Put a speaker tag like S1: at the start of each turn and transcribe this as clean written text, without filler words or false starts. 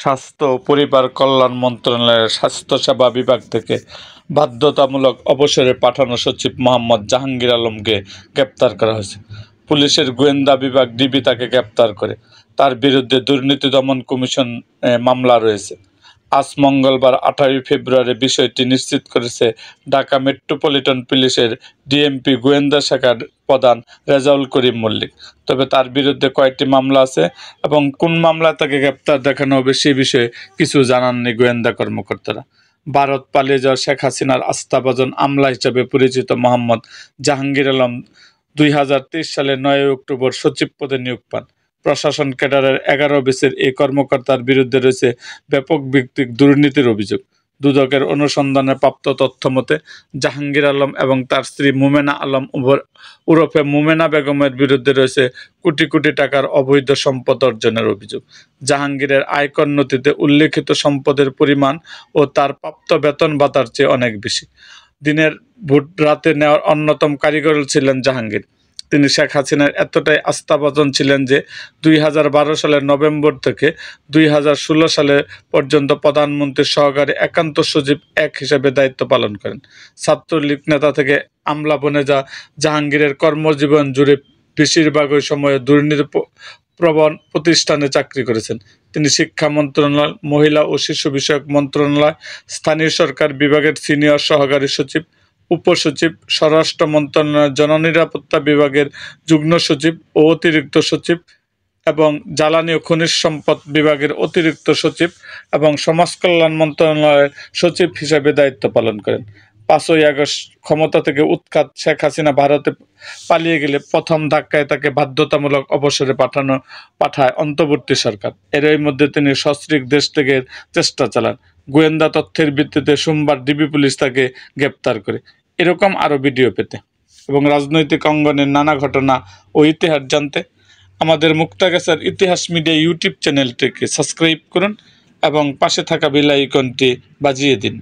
S1: স্বাস্থ্য ও পরিবার কল্যাণ মন্ত্রণালয়ের স্বাস্থ্যসেবা বিভাগ থেকে বাধ্যতামূলক অবসরে পাঠানো সচিব মোহাম্মদ জাহাঙ্গীর আলমকে গ্রেপ্তার করা হয়েছে। পুলিশের গোয়েন্দা বিভাগ ডিবি তাকে গ্রেপ্তার করে। তার বিরুদ্ধে দুর্নীতি দমন কমিশনে মামলা রয়েছে। আজ মঙ্গলবার 28 ফেব্রুয়ারি বিষয়টি নিশ্চিত করেছে ঢাকা মেট্রোপলিটন পুলিশের ডিএমপি গোয়েন্দা শাখার প্রধান রেজাউল করিম মল্লিক। তবে তার বিরুদ্ধে কয়েকটি মামলা আছে এবং কোন মামলায় তাকে গ্রেপ্তার দেখানো হবে সে বিষয়ে কিছু জানাননি গোয়েন্দা কর্মকর্তারা। ভারত পালিয়ে যাওয়া শেখ হাসিনার আস্থাভাজন আমলা হিসেবে পরিচিত মোহাম্মদ জাহাঙ্গীর আলম 2023 সালের 9 অক্টোবর সচিব পদে নিয়োগ পান। প্রশাসন ক্যাডারের 11 ব্যাচের এই কর্মকর্তার বিরুদ্ধে রয়েছে ব্যাপক ভিত্তিক দুর্নীতির অভিযোগ। দুদকের অনুসন্ধানে প্রাপ্ত তথ্য মতে জাহাঙ্গীর আলম এবং তার স্ত্রী মুমেনা আলম ওরফে মুমেনা বেগমের বিরুদ্ধে রয়েছে কোটি কোটি টাকার অবৈধ সম্পদ অর্জনের অভিযোগ। জাহাঙ্গীরের আয়কর নথিতে উল্লেখিত সম্পদের পরিমাণ ও তার প্রাপ্ত বেতন ভাতার চেয়ে অনেক বেশি। দিনের ভোট রাতে নেওয়ার অন্যতম কারিগর ছিলেন জাহাঙ্গীর। তিনি শেখ হাসিনার এতটাই আস্থাভাজন ছিলেন যে 2012 সালের নভেম্বর থেকে 2016 সালে পর্যন্ত প্রধানমন্ত্রীর সহকারী একান্ত সচিব 1 হিসেবে দায়িত্ব পালন করেন। ছাত্রলীগ নেতা থেকে আমলা বনে যা জাহাঙ্গীরের কর্মজীবন জুড়ে বেশিরভাগই সময়ে দুর্নীতি প্রবণ প্রতিষ্ঠানে চাকরি করেছেন। তিনি শিক্ষা মন্ত্রণালয়, মহিলা ও শিশু বিষয়ক মন্ত্রণালয়, স্থানীয় সরকার বিভাগের সিনিয়র সহকারী সচিব, উপসচিব, স্বরাষ্ট্র মন্ত্রণালয়ের জননিরাপত্তা বিভাগের যুগ্ম সচিব ও অতিরিক্ত সচিব এবং জ্বালানি ও খনিজ সম্পদ বিভাগের অতিরিক্ত সচিব এবং সমাজ কল্যাণ মন্ত্রণালয়ের সচিব হিসেবে দায়িত্ব পালন করেন। 5ই আগস্ট ক্ষমতা থেকে উৎখাত শেখ হাসিনা ভারতে পালিয়ে গেলে প্রথম ধাক্কায় তাকে বাধ্যতামূলক অবসরে পাঠায় অন্তর্বর্তী সরকার। এরই মধ্যে তিনি সস্ত্রীক দেশ থেকে চেষ্টা চালান। গোয়েন্দা তথ্যের ভিত্তিতে সোমবার ডিবি পুলিশ তাকে গ্রেপ্তার করে। এরকম আরও ভিডিও পেতে এবং রাজনৈতিক অঙ্গনের নানা ঘটনা ও ইতিহাস জানতে আমাদের মুক্তাগাছার ইতিহাস মিডিয়া ইউটিউব চ্যানেলটিকে সাবস্ক্রাইব করুন এবং পাশে থাকা বেল আইকনটি বাজিয়ে দিন।